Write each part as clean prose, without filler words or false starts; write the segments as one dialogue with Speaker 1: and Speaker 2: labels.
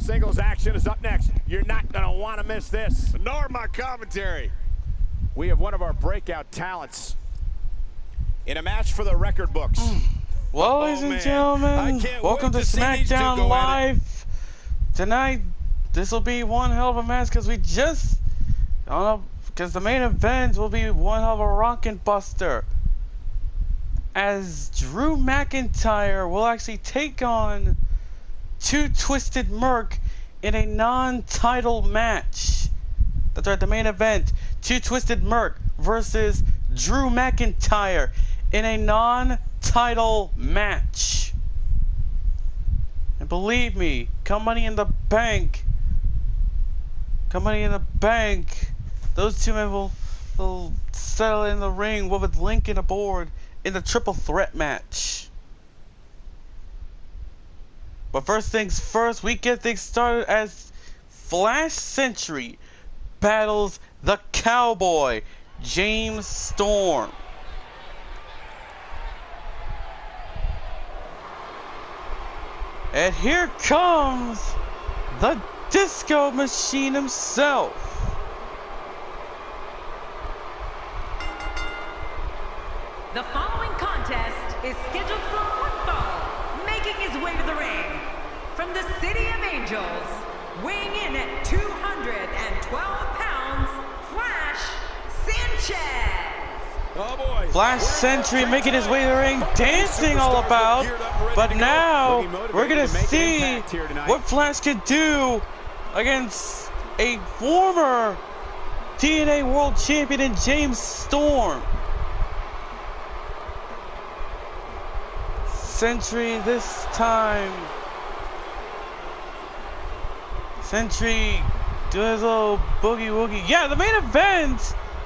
Speaker 1: Singles action is up next. You're not going to want to miss this.
Speaker 2: Nor my commentary.
Speaker 1: We have one of our breakout talents in a match for the record books.
Speaker 3: Well, ladies and gentlemen, welcome to Smackdown Live. Tonight, this will be one hell of a match because because the main event will be one hell of a rockin' buster. As Drew McIntyre will actually take on Twisted Merc in a non-title match. That's right, the main event. Twisted Merc versus Drew McIntyre in a non-title match. And believe me, come Money in the Bank. Come Money in the Bank. Those two men will settle in the ring with Lincoln aboard in the triple threat match. But first things first, we get things started as Flash Sentry battles the Cowboy James Storm. And here comes the Disco Machine himself.
Speaker 4: The following contest is scheduled for one fall, making his way to the ring. From the City of Angels, weighing in at 212 pounds, Flash Sentry.
Speaker 2: Oh boy.
Speaker 3: Flash Sentry making his way to the ring, dancing all about. But now, we're going to see what Flash can do against a former TNA World Champion in James Storm. Sentry this time. Sentry doing his little boogie woogie. Yeah, the main event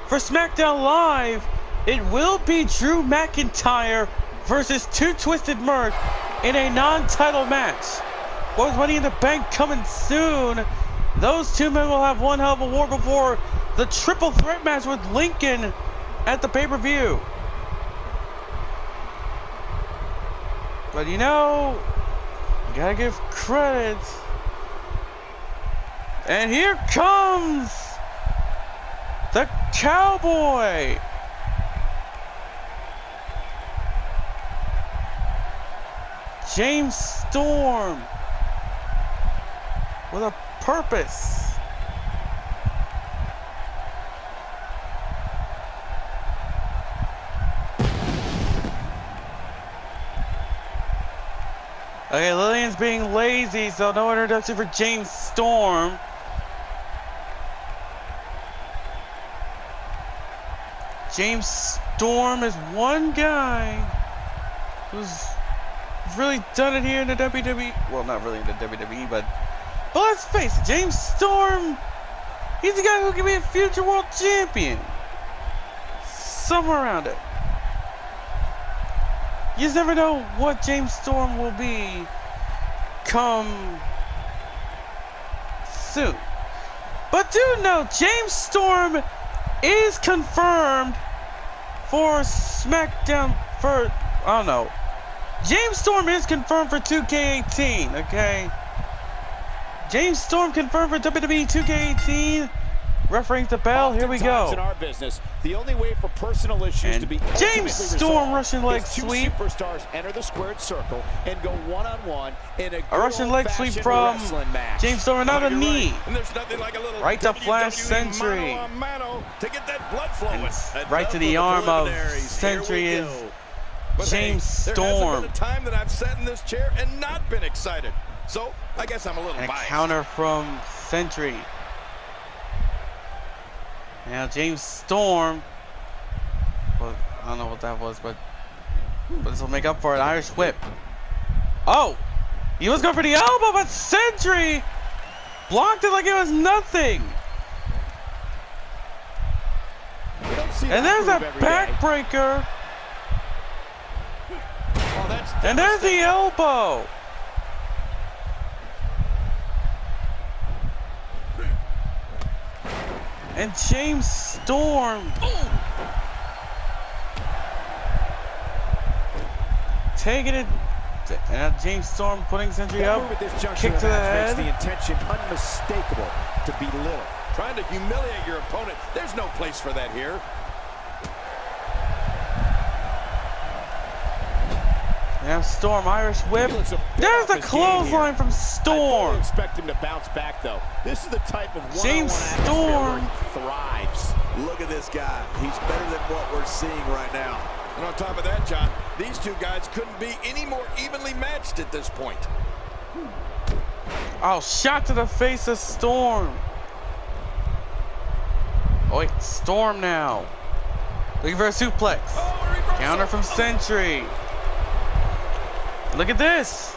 Speaker 3: for SmackDown Live, it will be Drew McIntyre versus Twisted Merc in a non-title match. With Money in the Bank coming soon, those two men will have one hell of a war before the triple threat match with Lincoln at the pay-per-view. But you know, you gotta give credit. And here comes the Cowboy. James Storm with a purpose. Okay, Lillian's being lazy, so no introduction for James Storm. James Storm is one guy who's really done it here in the WWE. Well, not really in the WWE, but let's face it, James Storm, he's the guy who can be a future world champion. Somewhere around it. You just never know what James Storm will be come soon. But do know, James Storm is confirmed for SmackDown for, I don't know. James Storm is confirmed for 2K18, okay? James Storm confirmed for WWE 2K18. Refereeing the bell, here we go.
Speaker 1: In our business, the only way for personal issues
Speaker 3: and
Speaker 1: to be
Speaker 3: James Storm Russian leg
Speaker 1: two
Speaker 3: sweep.
Speaker 1: Superstars enter the squared circle and go one-on-one in a
Speaker 3: Russian leg sweep from James Storm, not a knee.
Speaker 2: And there's nothing like a little
Speaker 3: Right to Flash Sentry.
Speaker 2: Mano to get that blood flowing.
Speaker 3: Right to the arm of Sentry is James Storm.
Speaker 2: There hasn't been a time that I've sat in this chair and not been excited. So I guess I'm a little
Speaker 3: and a
Speaker 2: biased.
Speaker 3: counter from Sentry. Now James Storm, well, I don't know what that was, but this will make up for it. Irish whip. Oh, he was going for the elbow, but Sentry blocked it like it was nothing. And there's a backbreaker.
Speaker 2: Oh,
Speaker 3: and there's the elbow. And James Storm taking it And now James Storm putting Sentry
Speaker 1: That
Speaker 3: up.
Speaker 1: move at this juncture
Speaker 3: Kick
Speaker 1: of
Speaker 3: to
Speaker 1: the
Speaker 3: the
Speaker 1: match
Speaker 3: head.
Speaker 1: makes the intention unmistakable to belittle.
Speaker 2: Trying to humiliate your opponent. There's no place for that here.
Speaker 3: Now Storm, Irish whip.
Speaker 1: He looks a bit
Speaker 3: There's
Speaker 1: off
Speaker 3: the
Speaker 1: his game
Speaker 3: clothesline
Speaker 1: here.
Speaker 3: from
Speaker 1: I
Speaker 3: Storm.
Speaker 1: fully expect him to bounce back, though. This is the type of
Speaker 3: James
Speaker 1: one-on-one
Speaker 3: Storm.
Speaker 1: atmosphere where he thrives.
Speaker 5: Look at this guy. He's better than what we're seeing right now.
Speaker 2: And on top of that, John, these two guys couldn't be any more evenly matched at this point.
Speaker 3: Oh, shot to the face of Storm. Oh, wait, Storm now. Looking for a suplex.
Speaker 2: Oh, a reversal.
Speaker 3: Counter from Sentry. Look at this.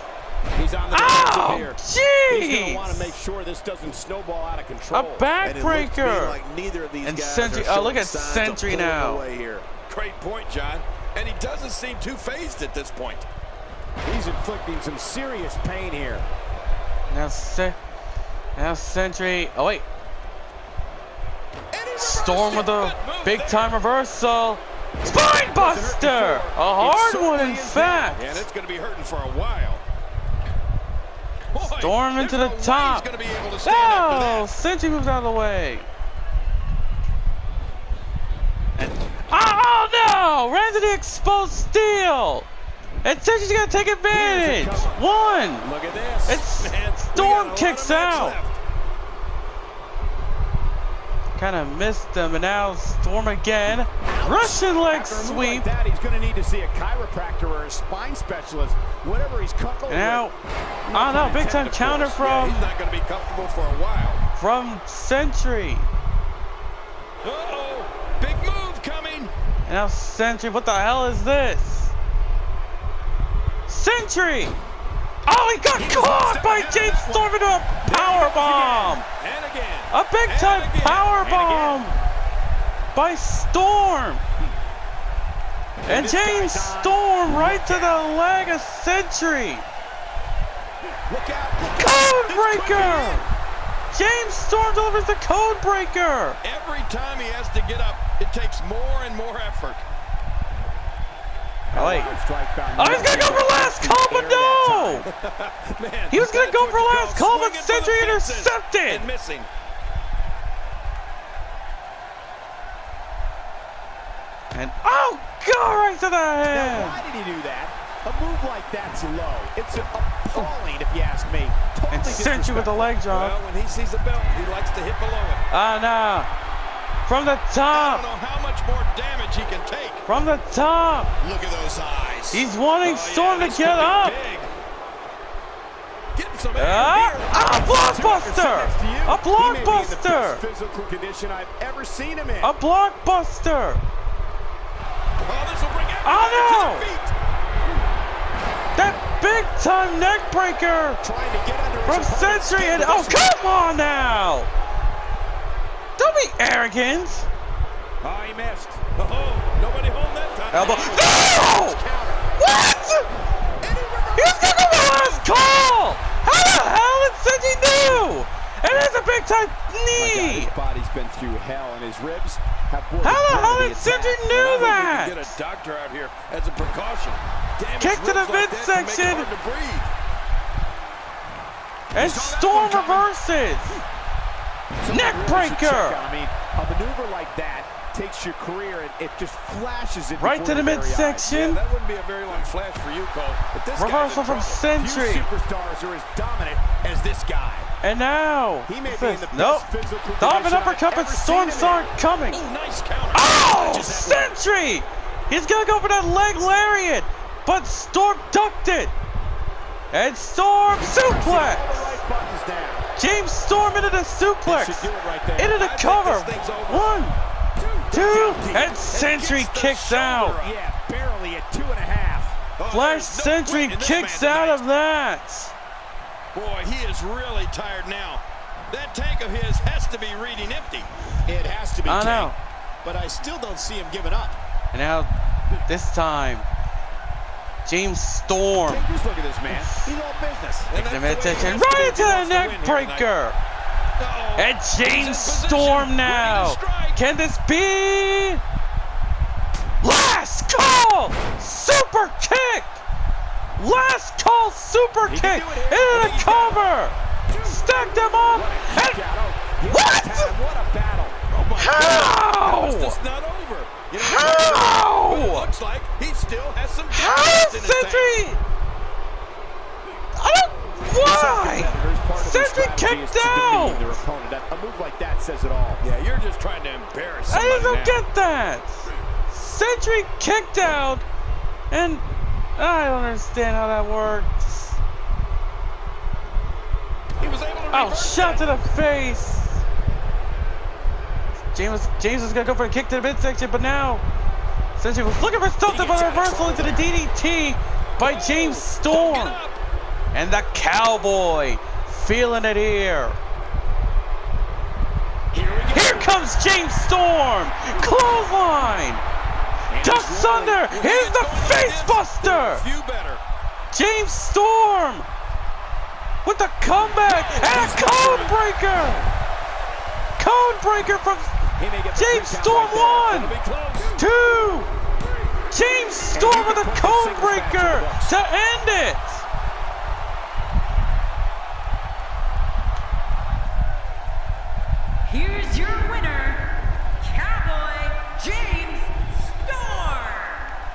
Speaker 1: He's on the
Speaker 3: Oh,
Speaker 1: defensive here. He's going to want to
Speaker 3: jeez.
Speaker 1: make sure this doesn't snowball out of control.
Speaker 3: A
Speaker 5: And it looks to me
Speaker 3: backbreaker.
Speaker 5: like neither of these
Speaker 3: And
Speaker 5: guys
Speaker 3: Sentry-
Speaker 5: are
Speaker 3: oh, look
Speaker 5: showing
Speaker 3: at
Speaker 5: signs of
Speaker 3: Sentry
Speaker 5: pulling
Speaker 3: now.
Speaker 5: away here.
Speaker 2: Great point, John. And he doesn't seem too phased at this point.
Speaker 1: He's inflicting some serious pain here.
Speaker 3: Now Sentry. Oh, wait.
Speaker 2: And he
Speaker 3: Storm with
Speaker 2: reversed it.
Speaker 3: a
Speaker 2: Good move
Speaker 3: big
Speaker 2: there.
Speaker 3: time reversal. Spine buster. A hard one, in fact.
Speaker 2: And it's going to be hurting for a while. Boy,
Speaker 3: Storm into
Speaker 2: there's
Speaker 3: the
Speaker 2: no way
Speaker 3: top.
Speaker 2: He's going to be able to stand after
Speaker 3: No,
Speaker 2: that.
Speaker 3: Sentry moves out of the way. And oh no! Ran to the exposed steel. And Sentry's gonna take advantage. One.
Speaker 1: Look at this.
Speaker 3: It's
Speaker 2: Man, we
Speaker 3: Storm
Speaker 2: got a lot
Speaker 3: kicks
Speaker 2: of match
Speaker 3: out.
Speaker 2: left.
Speaker 3: Kind of missed him, and now Storm again. Russian leg
Speaker 1: After a move
Speaker 3: sweep.
Speaker 1: like that, he's going to need to see a chiropractor or a spine specialist, whatever he's coupled
Speaker 3: And now,
Speaker 1: with.
Speaker 3: oh no, big time
Speaker 1: Intended, of
Speaker 3: counter
Speaker 1: course.
Speaker 2: Yeah,
Speaker 3: from
Speaker 2: he's not going to be comfortable for a while.
Speaker 3: Sentry.
Speaker 2: Uh-oh, big move coming.
Speaker 3: And now Sentry, what the hell is this? Sentry! Oh, he got caught by James Storm into a power bomb!
Speaker 2: And again.
Speaker 3: A big time
Speaker 2: And again.
Speaker 3: power
Speaker 2: And
Speaker 3: bomb by Storm! And
Speaker 1: This
Speaker 3: James
Speaker 1: guy's on.
Speaker 3: Storm right to the leg of Sentry!
Speaker 1: Look out.
Speaker 3: Code breaker! James Storm delivers the code breaker!
Speaker 2: Every time he has to get up, it takes more and more effort.
Speaker 3: Oh, wait. Oh, he's gonna go for last call, but no!
Speaker 2: Man,
Speaker 3: He was gonna
Speaker 2: that's
Speaker 3: go
Speaker 2: what
Speaker 3: for
Speaker 2: you
Speaker 3: last
Speaker 2: call
Speaker 3: call, but
Speaker 2: swinging for the
Speaker 3: Sentry
Speaker 2: fences
Speaker 3: intercepted!
Speaker 2: and missing.
Speaker 3: And oh, God, right to the
Speaker 1: Now,
Speaker 3: head!
Speaker 1: why did he do that? A move like that's low. It's appalling, if you ask me. Totally
Speaker 3: And Sentry with the leg drop.
Speaker 2: Well, when he sees a belt, he likes to hit below it.
Speaker 3: Ah, no. From the
Speaker 2: I don't
Speaker 3: top!
Speaker 2: know how much more damage he can take.
Speaker 3: From the top!
Speaker 5: Look at those eyes.
Speaker 3: He's wanting Storm to
Speaker 2: this
Speaker 3: get
Speaker 2: could be
Speaker 3: up!
Speaker 2: big. Get him some air
Speaker 3: Ah,
Speaker 2: here.
Speaker 3: a blockbuster! A
Speaker 1: He may be in the
Speaker 3: blockbuster!
Speaker 1: best physical condition I've ever seen him in.
Speaker 3: A blockbuster!
Speaker 2: Oh, this will bring
Speaker 3: Oh,
Speaker 2: everybody
Speaker 3: no!
Speaker 2: to their feet.
Speaker 3: That big time neck breaker
Speaker 1: Trying to get under his
Speaker 3: from
Speaker 1: opponent's
Speaker 3: Sentry
Speaker 1: skin
Speaker 3: and oh,
Speaker 1: position.
Speaker 3: come on now! Don't be arrogant!
Speaker 1: Oh, he missed.
Speaker 2: Oh, nobody home that time.
Speaker 3: Elbow. No!
Speaker 1: Counter.
Speaker 3: What? He's gonna go for last call! How the hell did Sentry do? And there's a big time knee!
Speaker 1: His body's been through hell, and his ribs have bore
Speaker 3: How the
Speaker 1: brunt
Speaker 3: hell
Speaker 1: of
Speaker 3: did
Speaker 1: attack.
Speaker 3: Sentry
Speaker 2: Well,
Speaker 3: knew
Speaker 2: I think we
Speaker 3: that?
Speaker 2: could get a doctor out here as a precaution. Damaged
Speaker 3: Kick to the
Speaker 2: ribs like that can make it
Speaker 3: midsection.
Speaker 2: hard to breathe.
Speaker 3: And Storm reverses!
Speaker 1: Something
Speaker 3: Neck
Speaker 1: really should
Speaker 3: breaker.
Speaker 1: check out. I mean, a maneuver like that takes your career and it just flashes it
Speaker 3: Right
Speaker 1: before
Speaker 3: to the
Speaker 1: your very eyes.
Speaker 3: midsection.
Speaker 2: Yeah, that wouldn't be a very long flash for you, Cole. But this
Speaker 3: Reversal from
Speaker 1: Few
Speaker 3: Sentry.
Speaker 1: superstars are as dominant as this guy.
Speaker 3: And now,
Speaker 1: He may
Speaker 3: what's
Speaker 1: be in
Speaker 3: this?
Speaker 1: the
Speaker 3: Nope.
Speaker 1: best physical
Speaker 3: Diving
Speaker 1: condition
Speaker 3: uppercut,
Speaker 1: I've
Speaker 3: but
Speaker 1: ever
Speaker 3: Storm
Speaker 1: seen him
Speaker 3: saw
Speaker 1: in.
Speaker 3: it coming.
Speaker 2: Oh, nice counter.
Speaker 3: Oh,
Speaker 1: Just that
Speaker 3: Sentry! He's gonna go for that leg lariat, but Storm ducked it. And Storm
Speaker 1: All
Speaker 3: suplex.
Speaker 1: the right buttons down.
Speaker 3: James Storm into the
Speaker 1: That
Speaker 3: suplex.
Speaker 1: should do it right there.
Speaker 3: Into the
Speaker 2: I think
Speaker 3: cover.
Speaker 2: this thing's over.
Speaker 3: 1, 2, and
Speaker 2: And
Speaker 3: Sentry
Speaker 2: gets the
Speaker 3: kicks
Speaker 2: shoulder
Speaker 3: out.
Speaker 2: up.
Speaker 1: Yeah, barely at 2.5.
Speaker 2: Oh,
Speaker 3: Flash
Speaker 2: there's no
Speaker 3: Sentry
Speaker 2: quitting this
Speaker 3: kicks
Speaker 2: man
Speaker 3: out
Speaker 2: tonight.
Speaker 3: of that.
Speaker 2: Boy, he is really tired now. That tank of his has to be reading empty.
Speaker 1: It has to be.
Speaker 3: I know.
Speaker 1: But I still don't see him giving up.
Speaker 3: And now, this time, James Storm.
Speaker 1: Take just look at this man. He's all business.
Speaker 2: And
Speaker 3: Takes the
Speaker 2: that's the way
Speaker 3: midsection
Speaker 2: he has to
Speaker 3: right
Speaker 2: be if
Speaker 3: into
Speaker 2: he
Speaker 3: the
Speaker 2: wants to
Speaker 3: neck
Speaker 2: win here tonight.
Speaker 3: breaker.
Speaker 2: Uh-oh.
Speaker 3: And
Speaker 2: He's in
Speaker 3: James
Speaker 2: position,
Speaker 3: Storm
Speaker 2: ready to
Speaker 3: now.
Speaker 2: strike.
Speaker 3: Can this be? Last call! Super kick! Last call super kick into the cover. Stack them up. And what?
Speaker 1: What a battle.
Speaker 2: Oh my
Speaker 3: How?
Speaker 2: God. How is this not over? You know,
Speaker 3: How?
Speaker 2: but it looks like he still has some
Speaker 3: How
Speaker 2: gas
Speaker 3: is
Speaker 2: in his tank.
Speaker 3: Sentry? Why? Sentry kicked out.
Speaker 1: Their opponent. A move like that says it all.
Speaker 2: Yeah, you're just trying to embarrass
Speaker 3: I
Speaker 2: somebody
Speaker 3: don't
Speaker 2: now.
Speaker 3: get that. Sentry kicked out, and I don't understand how that works.
Speaker 2: He was able to
Speaker 3: Oh,
Speaker 2: reverse
Speaker 3: shot to
Speaker 2: that.
Speaker 3: the face. James was gonna go for a kick to the midsection, but now Sentry was looking for something but a reversal into the DDT by James Storm.
Speaker 2: Get up.
Speaker 3: And the Cowboy feeling it here. Here comes James Storm. Clothesline. Ducks under. Here's the face buster.
Speaker 2: Few better.
Speaker 3: James Storm with the comeback and a code breaker. Code breaker from James Storm.
Speaker 2: It'll be close.
Speaker 3: 2. James Storm with a code breaker to end it.
Speaker 4: Here's your winner, Cowboy James Storm.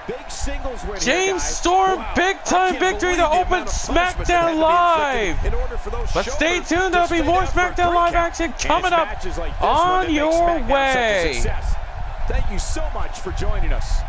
Speaker 1: Big singles win here,
Speaker 3: James
Speaker 1: guys.
Speaker 3: Storm,
Speaker 2: Wow.
Speaker 3: big time
Speaker 2: I can't
Speaker 3: victory
Speaker 2: believe
Speaker 3: to
Speaker 2: the
Speaker 3: open
Speaker 2: amount of punishment that had to
Speaker 3: SmackDown
Speaker 2: be
Speaker 3: Live.
Speaker 2: inflicted in order for those
Speaker 3: But stay
Speaker 2: shoulders
Speaker 3: tuned,
Speaker 2: to
Speaker 3: there'll be
Speaker 2: stay
Speaker 3: more
Speaker 2: down for a
Speaker 3: SmackDown Live
Speaker 2: breakout.
Speaker 3: action
Speaker 1: And it's
Speaker 3: coming up
Speaker 1: matches like this one
Speaker 3: on
Speaker 1: that make
Speaker 3: your
Speaker 1: SmackDown such a
Speaker 3: way.
Speaker 1: success. Thank you so much for joining us.